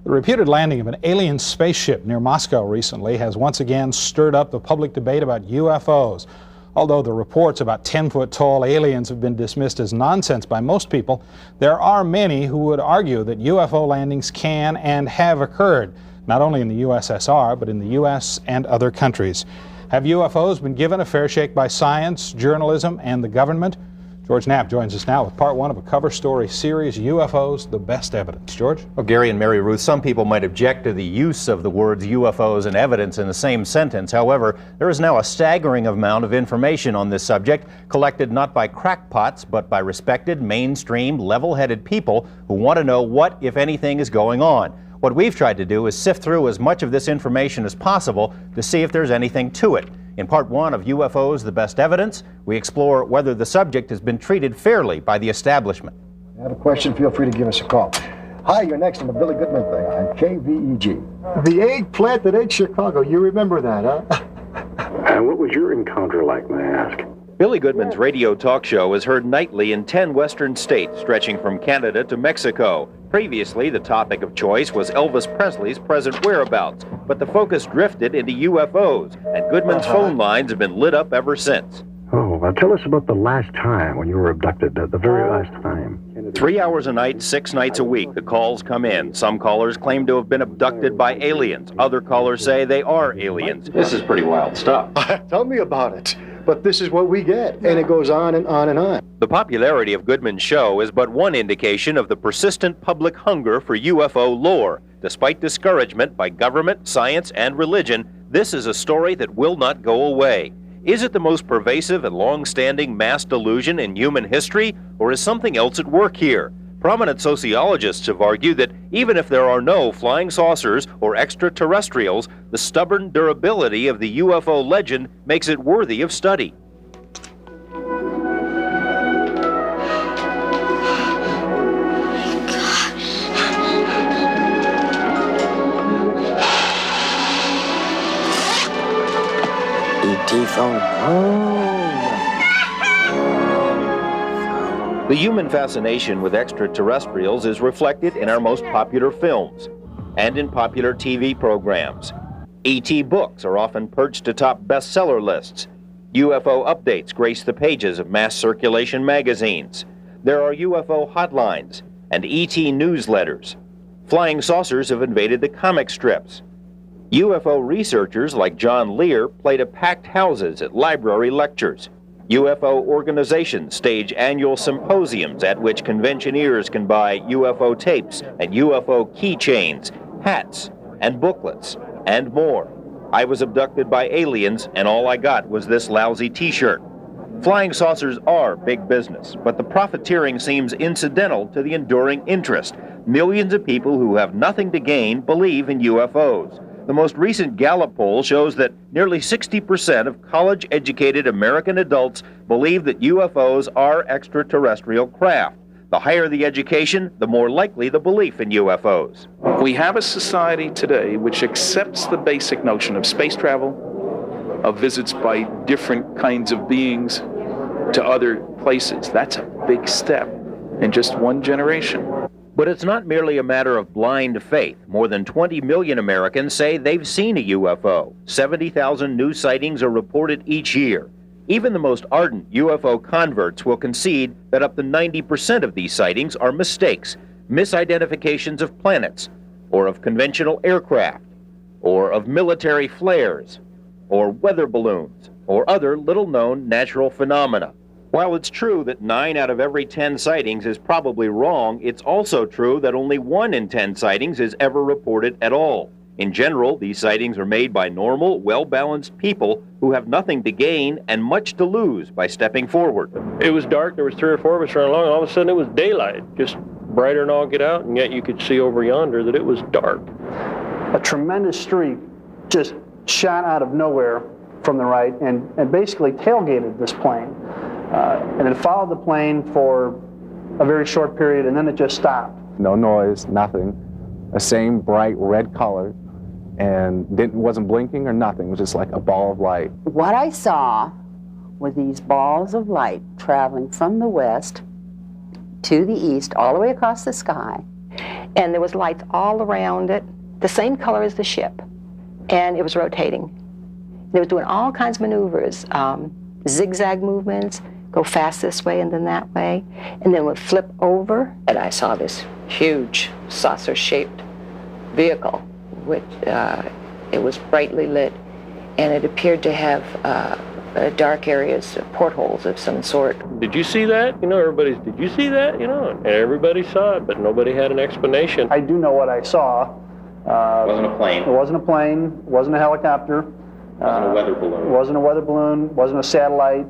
The reputed landing of an alien spaceship near Moscow recently has once again stirred up the public debate about UFOs. Although the reports about 10-foot-tall aliens have been dismissed as nonsense by most people, there are many who would argue that UFO landings can and have occurred, not only in the USSR, but in the US and other countries. Have UFOs been given a fair shake by science, journalism, and the government? George Knapp joins us now with part one of a cover story series, UFOs, the best evidence. George? Well, Gary and Mary Ruth, some people might object to the use of the words UFOs and evidence in the same sentence. However, there is now a staggering amount of information on this subject, collected not by crackpots, but by respected, mainstream, level-headed people who want to know what, if anything, is going on. What we've tried to do is sift through as much of this information as possible to see if there's anything to it. In part one of UFOs, the best evidence, we explore whether the subject has been treated fairly by the establishment. If you have a question, feel free to give us a call. Hi, you're next on the Billy Goodman thing on KVEG. The eggplant that ate Chicago, you remember that, huh? What was your encounter like, may I ask? Billy Goodman's radio talk show is heard nightly in 10 western states, stretching from Canada to Mexico. Previously, the topic of choice was Elvis Presley's present whereabouts, but the focus drifted into UFOs, and Goodman's phone lines have been lit up ever since. Oh, well, tell us about the last time when you were abducted, the very last time. 3 hours a night, 6 nights a week, the calls come in. Some callers claim to have been abducted by aliens. Other callers say they are aliens. This is pretty wild stuff. Tell me about it. But this is what we get, and it goes on and on and on. The popularity of Goodman's show is but one indication of the persistent public hunger for UFO lore. Despite discouragement by government, science, and religion, this is a story that will not go away. Is it the most pervasive and long-standing mass delusion in human history, or is something else at work here? Prominent sociologists have argued that even if there are no flying saucers or extraterrestrials, the stubborn durability of the UFO legend makes it worthy of study. ET phone home. The human fascination with extraterrestrials is reflected in our most popular films and in popular TV programs. ET books are often perched atop bestseller lists. UFO updates grace the pages of mass circulation magazines. There are UFO hotlines and ET newsletters. Flying saucers have invaded the comic strips. UFO researchers like John Lear play to packed houses at library lectures. UFO organizations stage annual symposiums at which conventioneers can buy UFO tapes and UFO keychains, hats, and booklets, and more. I was abducted by aliens, and all I got was this lousy t-shirt. Flying saucers are big business, but the profiteering seems incidental to the enduring interest. Millions of people who have nothing to gain believe in UFOs. The most recent Gallup poll shows that nearly 60% of college-educated American adults believe that UFOs are extraterrestrial craft. The higher the education, the more likely the belief in UFOs. We have a society today which accepts the basic notion of space travel, of visits by different kinds of beings to other places. That's a big step in just one generation. But it's not merely a matter of blind faith. More than 20 million Americans say they've seen a UFO. 70,000 new sightings are reported each year. Even the most ardent UFO converts will concede that up to 90% of these sightings are mistakes, misidentifications of planets, or of conventional aircraft, or of military flares, or weather balloons, or other little-known natural phenomena. While it's true that 9 out of every 10 sightings is probably wrong, it's also true that only 1 in 10 sightings is ever reported at all. In general, these sightings are made by normal, well-balanced people who have nothing to gain and much to lose by stepping forward. It was dark, there was 3 or 4 of us running along, and all of a sudden it was daylight, just brighter than all get out, and yet you could see over yonder that it was dark. A tremendous streak just shot out of nowhere from the right and basically tailgated this plane. And it followed the plane for a very short period, and then it just stopped. No noise, nothing. The same bright red color, and wasn't blinking or nothing. It was just like a ball of light. What I saw were these balls of light traveling from the west to the east, all the way across the sky. and there was lights all around it, the same color as the ship, and it was rotating. It was doing all kinds of maneuvers, zigzag movements, go fast this way and then that way, and then would flip over. And I saw this huge saucer-shaped vehicle, which it was brightly lit, and it appeared to have dark areas, portholes of some sort. Did you see that? You know, everybody's, did you see that? You know, and everybody saw it, but nobody had an explanation. I do know what I saw. It wasn't a plane. It wasn't a plane. It wasn't a helicopter. It wasn't a weather balloon. It wasn't a weather balloon. It wasn't a satellite.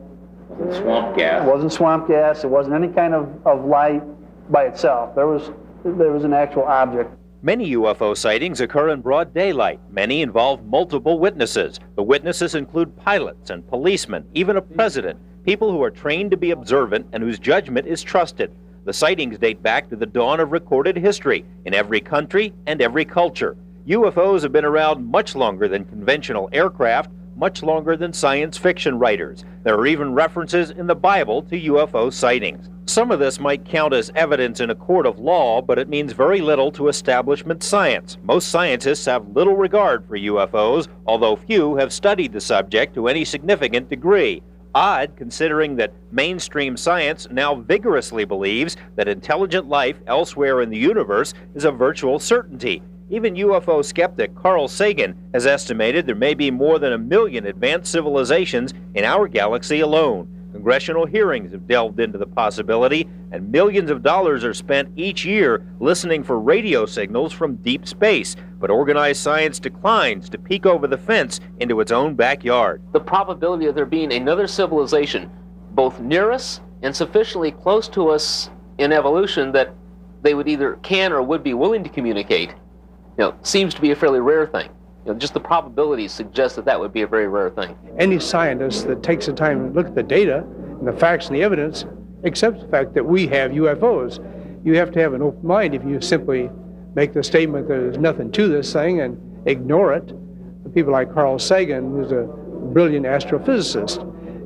It wasn't swamp gas. It wasn't swamp gas. It wasn't any kind of light by itself. There was an actual object. Many UFO sightings occur in broad daylight. Many involve multiple witnesses. The witnesses include pilots and policemen, even a president, people who are trained to be observant and whose judgment is trusted. The sightings date back to the dawn of recorded history in every country and every culture. UFOs have been around much longer than conventional aircraft, much longer than science fiction writers. There are even references in the Bible to UFO sightings. Some of this might count as evidence in a court of law, but it means very little to establishment science. Most scientists have little regard for UFOs, although few have studied the subject to any significant degree. Odd, considering that mainstream science now vigorously believes that intelligent life elsewhere in the universe is a virtual certainty. Even UFO skeptic Carl Sagan has estimated there may be more than 1 million advanced civilizations in our galaxy alone. Congressional hearings have delved into the possibility, and millions of dollars are spent each year listening for radio signals from deep space. But organized science declines to peek over the fence into its own backyard. The probability of there being another civilization both near us and sufficiently close to us in evolution that they would either can or would be willing to communicate, seems to be a fairly rare thing. Just the probabilities suggest that would be a very rare thing. Any scientist that takes the time to look at the data and the facts and the evidence accepts the fact that we have UFOs. You have to have an open mind if you simply make the statement that there's nothing to this thing and ignore it. People like Carl Sagan, who's a brilliant astrophysicist,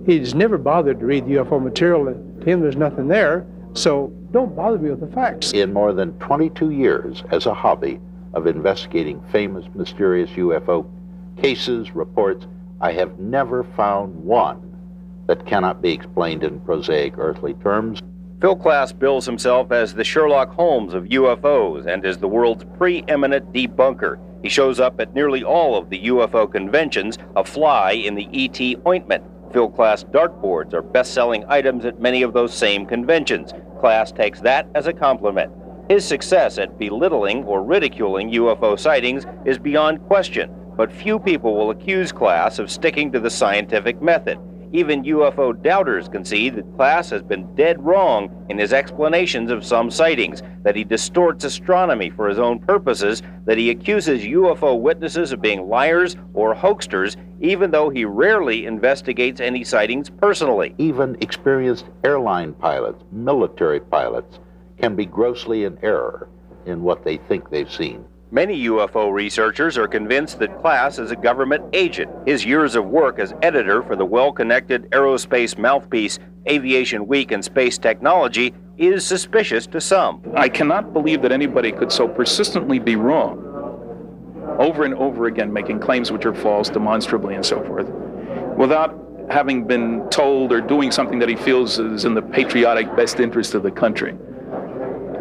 he's never bothered to read the UFO material. To him, there's nothing there, so don't bother me with the facts. In more than 22 years as a hobby of investigating famous, mysterious UFO cases, reports, I have never found one that cannot be explained in prosaic earthly terms. Phil KLAS bills himself as the Sherlock Holmes of UFOs and is the world's preeminent debunker. He shows up at nearly all of the UFO conventions, a fly in the ET ointment. Phil KLAS dartboards are best-selling items at many of those same conventions. KLAS takes that as a compliment. His success at belittling or ridiculing UFO sightings is beyond question, but few people will accuse KLAS of sticking to the scientific method. Even UFO doubters concede that KLAS has been dead wrong in his explanations of some sightings, that he distorts astronomy for his own purposes, that he accuses UFO witnesses of being liars or hoaxsters, even though he rarely investigates any sightings personally. Even experienced airline pilots, military pilots, can be grossly in error in what they think they've seen. Many UFO researchers are convinced that KLAS is a government agent. His years of work as editor for the well-connected aerospace mouthpiece Aviation Week and Space Technology is suspicious to some. I cannot believe that anybody could so persistently be wrong, over and over again making claims which are false, demonstrably and so forth, without having been told or doing something that he feels is in the patriotic best interest of the country.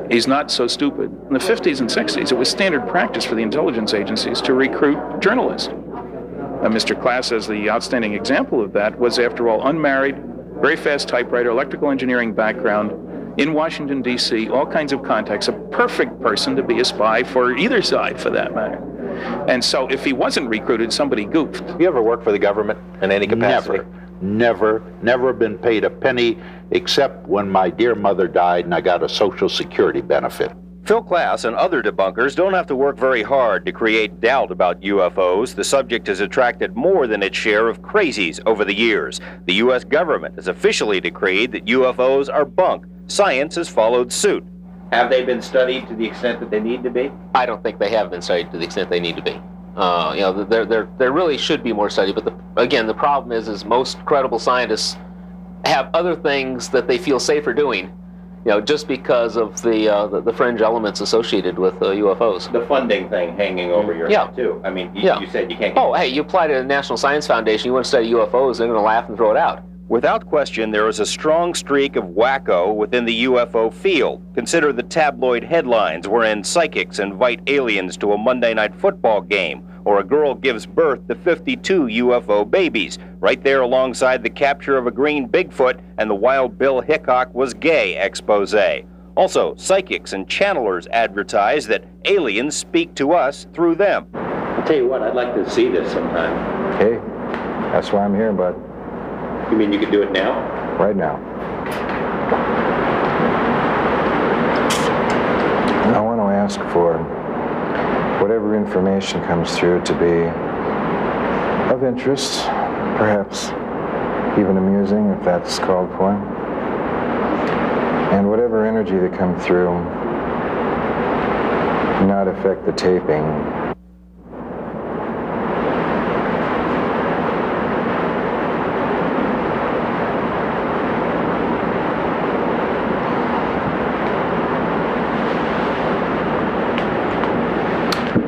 He's not so stupid. In the 50s and 60s, it was standard practice for the intelligence agencies to recruit journalists. Mr. KLAS, as the outstanding example of that, was, after all, unmarried, very fast typewriter, electrical engineering background, in Washington, D.C., all kinds of contacts, a perfect person to be a spy for either side, for that matter. And so if he wasn't recruited, somebody goofed. You ever worked for the government in any capacity? Never been paid a penny, except when my dear mother died and I got a Social Security benefit. Phil KLAS and other debunkers don't have to work very hard to create doubt about UFOs. The subject has attracted more than its share of crazies over the years. The U.S. government has officially decreed that UFOs are bunk. Science has followed suit. Have they been studied to the extent that they need to be? I don't think they have been studied to the extent they need to be. There really should be more study, but again, the problem is most credible scientists have other things that they feel safer doing, just because of the fringe elements associated with UFOs. The funding thing hanging over your head, too. I mean, you said you can't get... Oh, hey, you apply to the National Science Foundation, you want to study UFOs, they're going to laugh and throw it out. Without question, there is a strong streak of wacko within the UFO field. Consider the tabloid headlines wherein psychics invite aliens to a Monday night football game, or a girl gives birth to 52 UFO babies, right there alongside the capture of a green Bigfoot and the Wild Bill Hickok was gay expose. Also, psychics and channelers advertise that aliens speak to us through them. I'll tell you what, I'd like to see this sometime. Hey, that's why I'm here, bud. You mean you could do it now? Right now. I want to ask for whatever information comes through to be of interest, perhaps even amusing if that's called for, and whatever energy that comes through not affect the taping.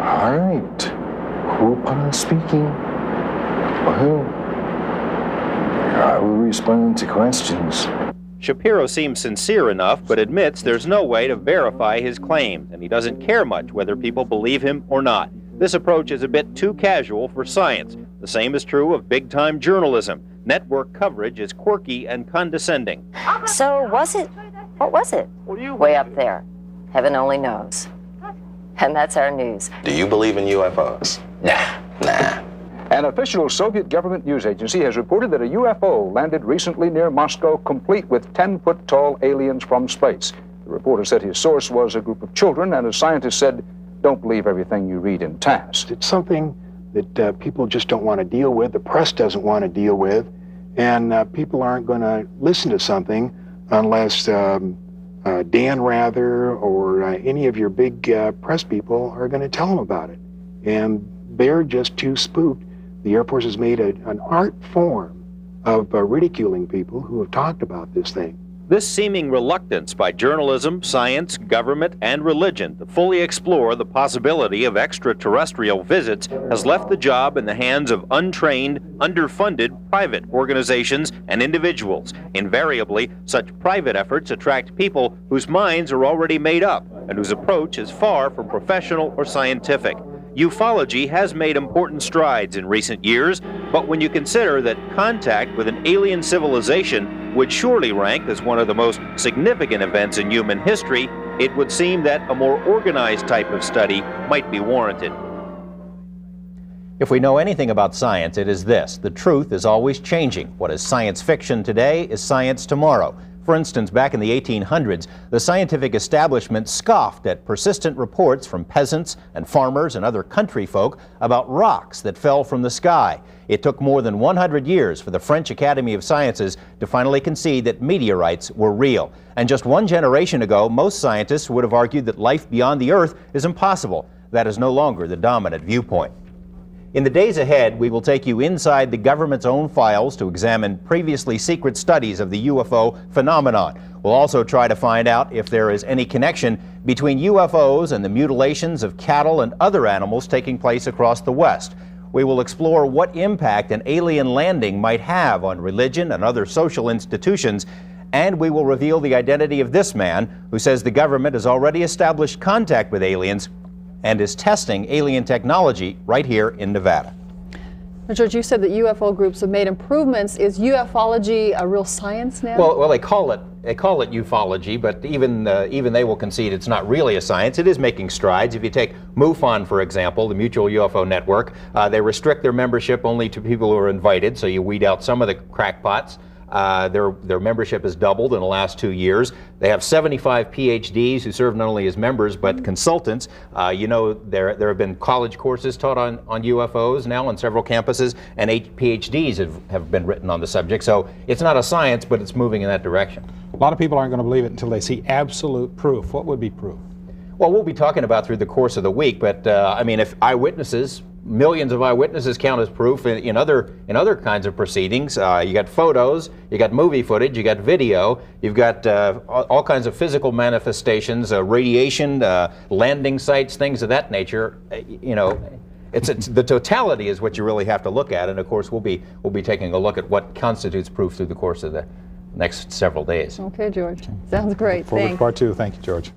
All right, Whoop speaking. Well, I will respond to questions. Shapiro seems sincere enough, but admits there's no way to verify his claims, and he doesn't care much whether people believe him or not. This approach is a bit too casual for science. The same is true of big-time journalism. Network coverage is quirky and condescending. So what was it? Way up there. Heaven only knows. And that's our news. Do you believe in UFOs? Nah. An official Soviet government news agency has reported that a UFO landed recently near Moscow, complete with 10-foot-tall aliens from space. The reporter said his source was a group of children, and a scientist said, don't believe everything you read in TASS. It's something that people just don't want to deal with, the press doesn't want to deal with, and people aren't going to listen to something unless Dan Rather or any of your big press people are going to tell them about it. And they're just too spooked. The Air Force has made an art form of ridiculing people who have talked about this thing. This seeming reluctance by journalism, science, government, and religion to fully explore the possibility of extraterrestrial visits has left the job in the hands of untrained, underfunded private organizations and individuals. Invariably, such private efforts attract people whose minds are already made up and whose approach is far from professional or scientific. Ufology has made important strides in recent years, but when you consider that contact with an alien civilization would surely rank as one of the most significant events in human history, it would seem that a more organized type of study might be warranted. If we know anything about science, it is this: the truth is always changing. What is science fiction today is science tomorrow. For instance, back in the 1800s, the scientific establishment scoffed at persistent reports from peasants and farmers and other country folk about rocks that fell from the sky. It took more than 100 years for the French Academy of Sciences to finally concede that meteorites were real. And just one generation ago, most scientists would have argued that life beyond the Earth is impossible. That is no longer the dominant viewpoint. In the days ahead, we will take you inside the government's own files to examine previously secret studies of the UFO phenomenon. We'll also try to find out if there is any connection between UFOs and the mutilations of cattle and other animals taking place across the West. We will explore what impact an alien landing might have on religion and other social institutions, and we will reveal the identity of this man who says the government has already established contact with aliens and is testing alien technology right here in Nevada. Now, George, you said that UFO groups have made improvements. Is ufology a real science now? Well, they call it ufology, but even they will concede it's not really a science. It is making strides. If you take MUFON, for example, the Mutual UFO Network, they restrict their membership only to people who are invited, so you weed out some of the crackpots. Their membership has doubled in the last 2 years. They have 75 PhDs who serve not only as members but consultants. There have been college courses taught on UFOs now on several campuses, and 8 PhDs have been written on the subject. So it's not a science, but it's moving in that direction. A lot of people aren't going to believe it until they see absolute proof. What would be proof? Well, we'll be talking about through the course of the week, but I mean, if eyewitnesses millions of eyewitnesses count as proof in other kinds of proceedings. You got photos, you got movie footage, you got video, you've got all kinds of physical manifestations, radiation, landing sites, things of that nature. You know, it's the totality is what you really have to look at, and of course we'll be taking a look at what constitutes proof through the course of the next several days. Okay, George. Sounds great. Forward Thanks. part two. Thank you, George.